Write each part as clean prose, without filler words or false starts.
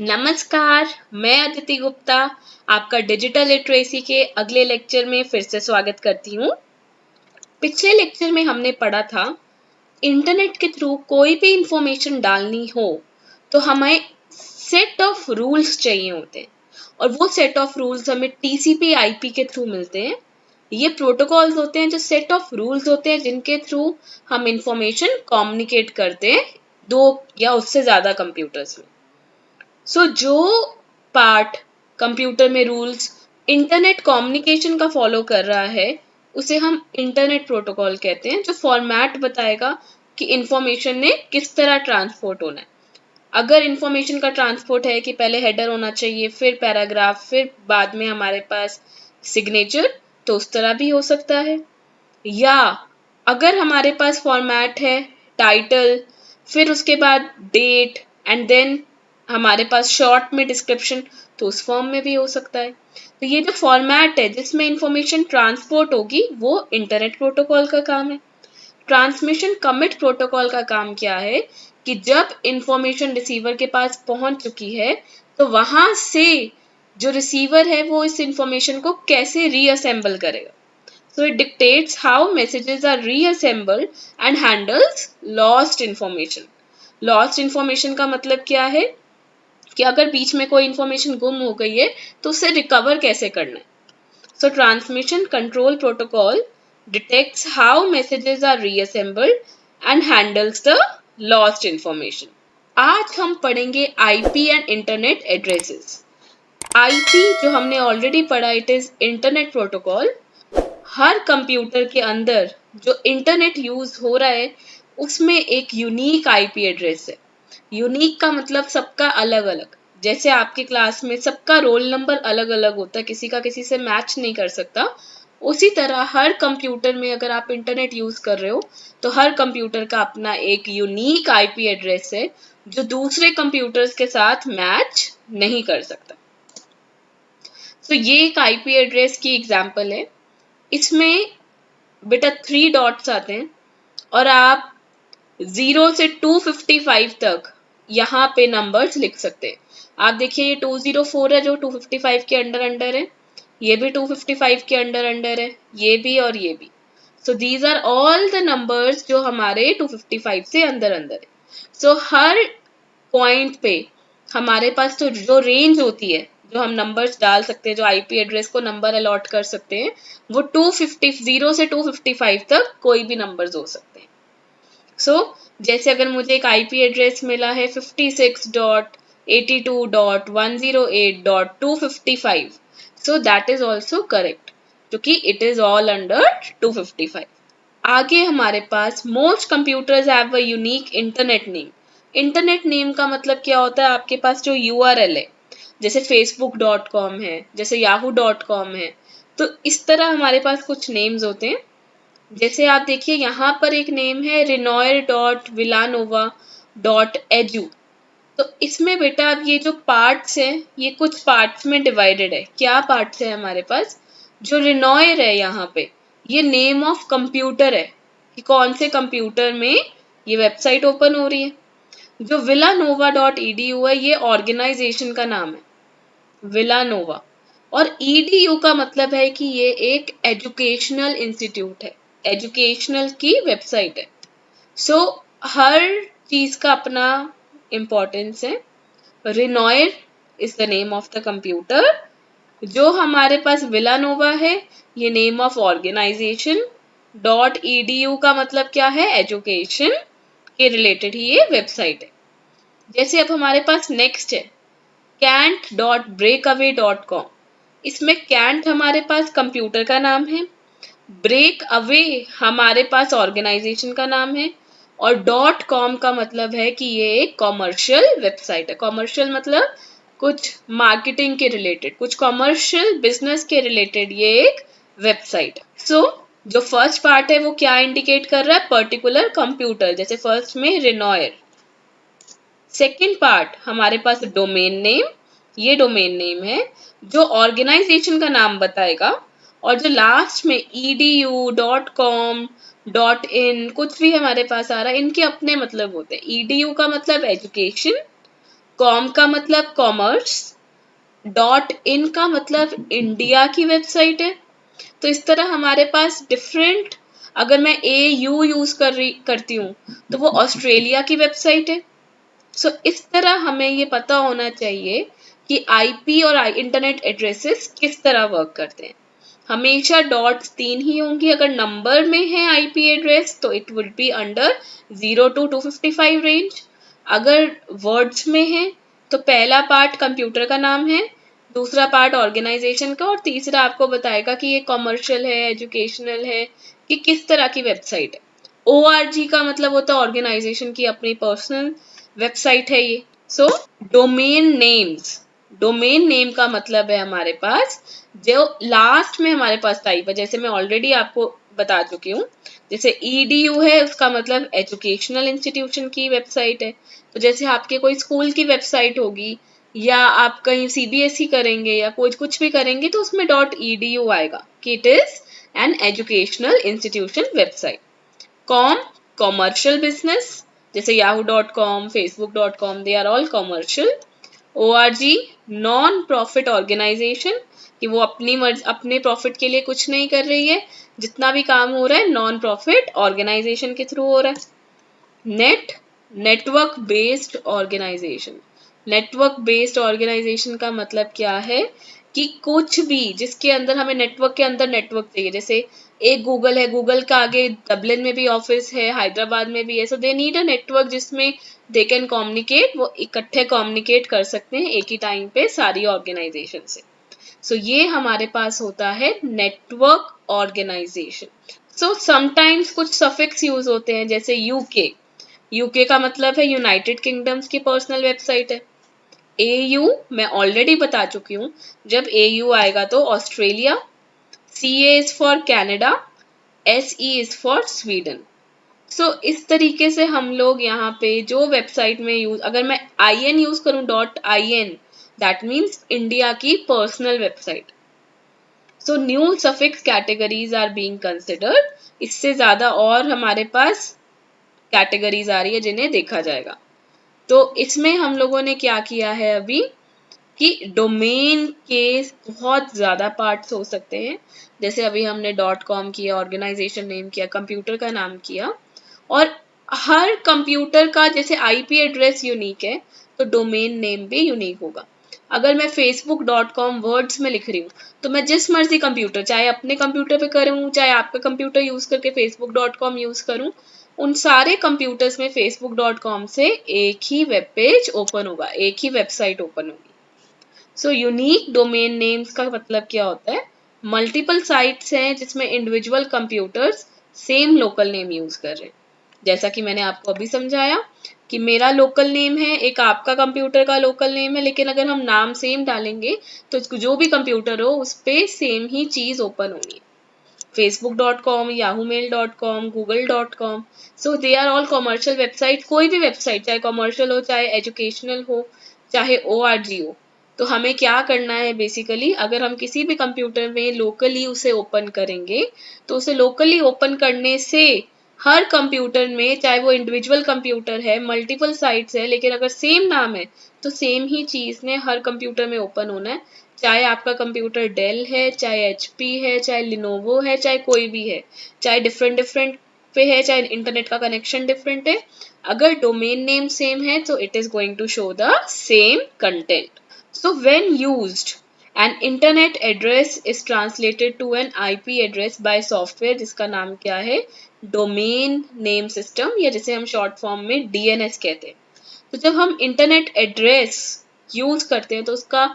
नमस्कार, मैं अदिति गुप्ता आपका डिजिटल लिटरेसी के अगले लेक्चर में फिर से स्वागत करती हूँ। पिछले लेक्चर में हमने पढ़ा था इंटरनेट के थ्रू कोई भी इंफॉर्मेशन डालनी हो तो हमें सेट ऑफ रूल्स चाहिए होते हैं और वो सेट ऑफ रूल्स हमें टीसीपी आईपी के थ्रू मिलते हैं। ये प्रोटोकॉल्स होते हैं जो सेट ऑफ रूल्स होते हैं जिनके थ्रू हम इंफॉर्मेशन कम्युनिकेट करते हैं दो या उससे ज़्यादा कंप्यूटर्स में। जो पार्ट कंप्यूटर में रूल्स इंटरनेट कम्युनिकेशन का फॉलो कर रहा है उसे हम इंटरनेट प्रोटोकॉल कहते हैं, जो फॉर्मेट बताएगा कि इंफॉर्मेशन ने किस तरह ट्रांसपोर्ट होना है। अगर इंफॉर्मेशन का ट्रांसपोर्ट है कि पहले हेडर होना चाहिए, फिर पैराग्राफ, फिर बाद में हमारे पास सिग्नेचर, तो उस तरह भी हो सकता है। या अगर हमारे पास फॉर्मेट है टाइटल, फिर उसके बाद डेट एंड देन हमारे पास शॉर्ट में डिस्क्रिप्शन, तो उस फॉर्म में भी हो सकता है। तो ये जो फॉर्मेट है जिसमें इंफॉर्मेशन ट्रांसपोर्ट होगी वो इंटरनेट प्रोटोकॉल का काम है। ट्रांसमिशन कमिट प्रोटोकॉल का काम क्या है कि जब इंफॉर्मेशन रिसीवर के पास पहुंच चुकी है तो वहां से जो रिसीवर है वो इस इंफॉर्मेशन को कैसे रीअसेंबल करेगा। So it dictates how messages are reassembled and handles lost information. Lost information का मतलब क्या है कि अगर बीच में कोई इंफॉर्मेशन गुम हो गई है तो उसे रिकवर कैसे करना है। So transmission control protocol detects how messages are reassembled and handles the lost information. आज हम पढ़ेंगे IP and internet addresses. IP जो हमने ऑलरेडी पढ़ा, it is internet protocol. Her computer के अंदर जो इंटरनेट यूज हो रहा है उसमें एक यूनिक आईपी एड्रेस है। यूनिक का मतलब सबका अलग अलग। जैसे आपकी क्लास में सबका रोल नंबर अलग अलग होता है, किसी का किसी से मैच नहीं कर सकता, उसी तरह हर कंप्यूटर में अगर आप इंटरनेट यूज कर रहे हो तो हर कंप्यूटर का अपना एक यूनिक आईपी एड्रेस है जो दूसरे कंप्यूटर्स के साथ मैच नहीं कर सकता। ये एक आईपी एड्रेस की एग्जांपल है। इसमें बेटा 3 डॉट्स आते हैं और आप 0 से 255 तक यहाँ पे नंबर्स लिख सकते हैं। आप देखिए ये 204 है जो 255 के अंडर है, ये भी 255 के अंडर है, ये भी और ये भी। So these are all the numbers जो हमारे 255 से अंदर है। हर पॉइंट पे हमारे पास तो जो रेंज होती है जो हम नंबर्स डाल सकते हैं, जो आईपी एड्रेस को नंबर अलॉट कर सकते हैं, वो 0 से 255 तक कोई भी नंबर्स हो सकते हैं। जैसे अगर मुझे एक आईपी एड्रेस मिला है 56.82.108.255, दैट इज ऑल्सो करेक्ट क्योंकि इट इज ऑल अंडर 255। आगे हमारे पास most computers have a unique internet name. Internet name का मतलब क्या होता है, आपके पास जो URL है, जैसे facebook.com है, जैसे yahoo.com है, तो इस तरह हमारे पास कुछ नेम्स होते हैं। जैसे आप देखिए यहाँ पर एक नेम है renoir.villanova.edu। तो इसमें बेटा अब ये जो पार्ट्स हैं ये कुछ पार्ट्स में डिवाइडेड है। क्या पार्ट्स है हमारे पास, जो रिनॉयर है यहाँ पे ये नेम ऑफ कंप्यूटर है कि कौन से कंप्यूटर में ये वेबसाइट ओपन हो रही है। जो villanova.edu है ये ऑर्गेनाइजेशन का नाम है, विलानोवा। और edu का मतलब है कि ये एक एजुकेशनल इंस्टीट्यूट है, एजुकेशनल की वेबसाइट है। हर चीज का अपना इम्पोर्टेंस है। Renoir is the name of the computer. जो हमारे पास विलानोवा है ये नेम ऑफ ऑर्गेनाइजेशन। .edu का मतलब क्या है, एजुकेशन के रिलेटेड ही ये वेबसाइट है। जैसे अब हमारे पास नेक्स्ट है cant.breakaway.com। इसमें कैंट हमारे पास कंप्यूटर का नाम है, ब्रेक अवे हमारे पास ऑर्गेनाइजेशन का नाम है, और .com का मतलब है कि ये एक कॉमर्शियल वेबसाइट है। कॉमर्शियल मतलब कुछ मार्केटिंग के रिलेटेड, कुछ कॉमर्शियल बिजनेस के रिलेटेड ये एक वेबसाइट है। जो फर्स्ट पार्ट है वो क्या इंडिकेट कर रहा है, पर्टिकुलर कंप्यूटर, जैसे फर्स्ट में रिनॉयर। सेकेंड पार्ट हमारे पास डोमेन नेम, ये डोमेन नेम है जो ऑर्गेनाइजेशन का नाम बताएगा। और जो लास्ट में edu, .com, .in कुछ भी हमारे पास आ रहा है, इनके अपने मतलब होते हैं। edu का मतलब एजुकेशन, कॉम का मतलब कॉमर्स, .in का मतलब इंडिया की वेबसाइट है। तो इस तरह हमारे पास डिफरेंट, अगर मैं AU यूज करती हूँ तो वो ऑस्ट्रेलिया की वेबसाइट है। सो इस तरह हमें ये पता होना चाहिए कि IP और इंटरनेट एड्रेसेस किस तरह वर्क करते हैं। हमेशा डॉट्स 3 ही होंगी। अगर नंबर में है IP एड्रेस तो it would be under 0 to 255 range. अगर वर्ड्स में है तो पहला पार्ट कंप्यूटर का नाम है, दूसरा पार्ट ऑर्गेनाइजेशन का, और तीसरा आपको बताएगा कि ये कॉमर्शियल है, एजुकेशनल है, कि किस तरह की वेबसाइट है। ORG का मतलब होता है ऑर्गेनाइजेशन की अपनी पर्सनल वेबसाइट है ये। So domain names, domain name का मतलब है हमारे पास जो लास्ट में हमारे पास टाइप है, जैसे मैं ऑलरेडी आपको बता चुकी हूँ। जैसे EDU है, उसका मतलब एजुकेशनल इंस्टीट्यूशन की वेबसाइट है। तो जैसे आपके कोई स्कूल की वेबसाइट होगी, या आप कहीं CBSE करेंगे या कुछ भी करेंगे तो उसमें .edu आएगा कि it is an educational institution website. Com, commercial business, जैसे yahoo.com, facebook.com, they are all commercial. ORG, non profit organization, कि वो अपने प्रॉफिट के लिए कुछ नहीं कर रही है, जितना भी काम हो रहा है नॉन प्रॉफिट ऑर्गेनाइजेशन के थ्रू हो रहा है। Net, network based organization. Network based organization का मतलब क्या है कि कुछ भी जिसके अंदर हमें नेटवर्क के अंदर नेटवर्क चाहिए, जैसे एक गूगल है, गूगल का आगे डबलिन में भी ऑफिस है, हैदराबाद में भी है। सो दे नीड अ नेटवर्क जिसमें दे कैन कम्युनिकेट, वो इकट्ठे कम्युनिकेट कर सकते हैं एक ही टाइम पे सारी ऑर्गेनाइजेशन से। सो ये हमारे पास होता है नेटवर्क ऑर्गेनाइजेशन। सो समटाइम्स कुछ सफिक्स यूज होते हैं, जैसे यूके, यूके का मतलब है यूनाइटेड किंगडम्स की पर्सनल वेबसाइट है। AU मैं ऑलरेडी बता चुकी हूँ, जब AU आएगा तो Australia, CA is for Canada, SE is for Sweden. So इस तरीके से हम लोग यहाँ पे जो वेबसाइट में यूज, अगर मैं IN यूज करूँ .in, दैट मीन्स इंडिया की personal website. So new suffix categories are being considered. इससे ज्यादा और हमारे पास कैटेगरीज आ रही है जिन्हें देखा जाएगा। तो इसमें हम लोगों ने क्या किया है अभी कि डोमेन के बहुत ज्यादा पार्ट्स हो सकते हैं। जैसे अभी हमने .com किया, ऑर्गेनाइजेशन नेम किया, कंप्यूटर का नाम किया, और हर कंप्यूटर का जैसे IP एड्रेस यूनिक है तो डोमेन नेम भी यूनिक होगा। अगर मैं facebook.com वर्ड्स में लिख रही हूँ तो मैं जिस मर्जी कंप्यूटर, चाहे अपने कंप्यूटर पे करूँ चाहे आपका कंप्यूटर यूज करके facebook.com यूज करूँ, उन सारे कंप्यूटर्स में facebook.com से एक ही वेब पेज ओपन होगा, एक ही वेबसाइट ओपन होगी। सो यूनिक डोमेन नेम्स का मतलब क्या होता है? मल्टीपल साइट्स हैं जिसमें individual computers same local name use कर रहे हैं। जैसा कि मैंने आपको अभी समझाया कि मेरा लोकल नेम है, एक आपका कंप्यूटर का लोकल नेम है, लेकिन अगर हम नाम सेम डालेंगे तो जो भी कंप्यूटर हो उस पे सेम ही चीज ओपन होनी है। facebook.com, yahoomail.com, google.com, so they are all commercial website. कोई भी वेबसाइट चाहे कॉमर्शियल हो, चाहे एजुकेशनल हो, चाहे ORG हो, तो हमें क्या करना है बेसिकली, अगर हम किसी भी कंप्यूटर में लोकली उसे ओपन करेंगे तो उसे लोकली ओपन करने से हर कंप्यूटर में, चाहे वो इंडिविजुअल कंप्यूटर है, मल्टीपल साइट्स है, लेकिन अगर सेम नाम है तो सेम ही चीज ने हर कंप्यूटर में ओपन होना है। चाहे आपका कंप्यूटर डेल है, चाहे HP है, चाहे लिनोवो है, चाहे कोई भी है, चाहे डिफरेंट डिफरेंट पे है, चाहे इंटरनेट का कनेक्शन डिफरेंट है, अगर डोमेन नेम सेम है तो it is going to show the same content. So when used, an internet address is translated to an IP address by software जिसका नाम क्या है? Domain Name System, या जिसे हम शॉर्ट फॉर्म में DNS कहते हैं। तो जब हम इंटरनेट एड्रेस यूज करते हैं तो उसका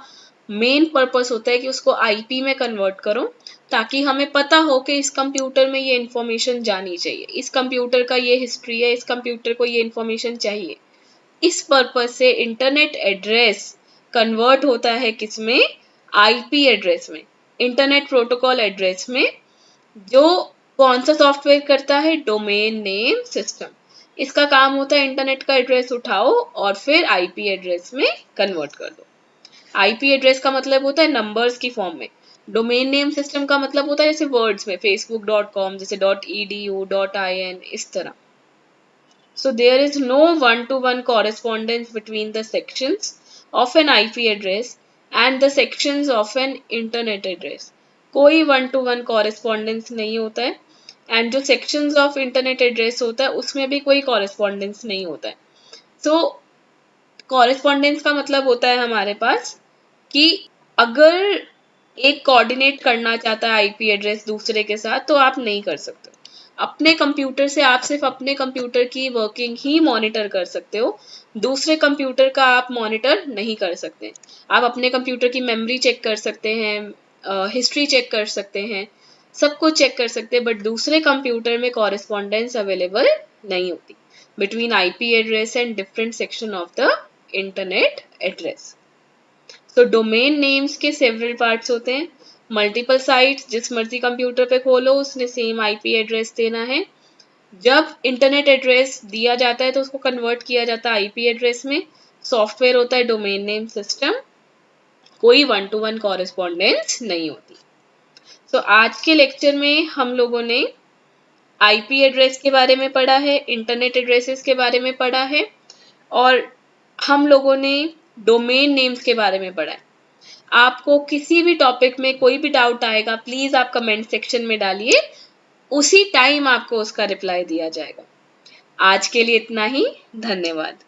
मेन पर्पस होता है कि उसको IP में कन्वर्ट करो, ताकि हमें पता हो कि इस कंप्यूटर में ये इंफॉर्मेशन जानी चाहिए, इस कंप्यूटर का ये हिस्ट्री है, इस कंप्यूटर को ये इंफॉर्मेशन चाहिए। इस पर्पस से इंटरनेट एड्रेस कन्वर्ट होता है किसमें? IP एड्रेस में, इंटरनेट प्रोटोकॉल एड्रेस में, जो कौन सा सॉफ्टवेयर करता है? Domain name system. इसका काम होता है इंटरनेट का एड्रेस उठाओ और फिर IP एड्रेस में कन्वर्ट कर दो। IP एड्रेस का मतलब होता है नंबर्स की फॉर्म में। डोमेन नेम सिस्टम का मतलब होता है जैसे वर्ड्स में facebook.com, जैसे .edu, .in, इस तरह। So there is no one-to-one correspondence between the sections of an IP address and the sections of an internet address. कोई one-to-one correspondence नहीं होता है, and जो sections of internet address होता है उसमें भी कोई correspondence नहीं होता है. So correspondence का मतलब होता है हमारे पास कि अगर एक कोऑर्डिनेट करना चाहता है आईपी एड्रेस दूसरे के साथ तो आप नहीं कर सकते. अपने कंप्यूटर से आप सिर्फ अपने कंप्यूटर की वर्किंग ही मॉनिटर कर सकते हो, दूसरे कंप्यूटर का आप मॉनिटर नहीं कर सकते. आप अपने कंप्यूटर की मेमोरी चेक कर सकते हैं, हिस्ट्री चेक कर सकते हैं, सब कुछ चेक कर सकते हैं, बट दूसरे कंप्यूटर में कॉरेस्पॉन्डेंस अवेलेबल नहीं होती between IP address and different section of the internet address. तो डोमेन नेम्स के सेवरल पार्ट्स होते हैं. मल्टीपल साइट्स, जिस मर्जी कंप्यूटर पे खोलो उसने सेम आईपी एड्रेस देना है. जब इंटरनेट एड्रेस दिया जाता है तो उसको कन्वर्ट किया जाता है आईपी एड्रेस में. सॉफ्टवेयर होता है डोमेन नेम सिस्टम. कोई वन टू वन कॉरेस्पॉन्डेंस नहीं होती. तो आज के लेक्चर में हम लोगों ने आईपी एड्रेस के बारे में पढ़ा है, इंटरनेट एड्रेसेस के बारे में पढ़ा है, और हम लोगों ने डोमेन नेम्स के बारे में पढ़ा है. आपको किसी भी टॉपिक में कोई भी डाउट आएगा प्लीज आप कमेंट सेक्शन में डालिए, उसी टाइम आपको उसका रिप्लाई दिया जाएगा. आज के लिए इतना ही. धन्यवाद.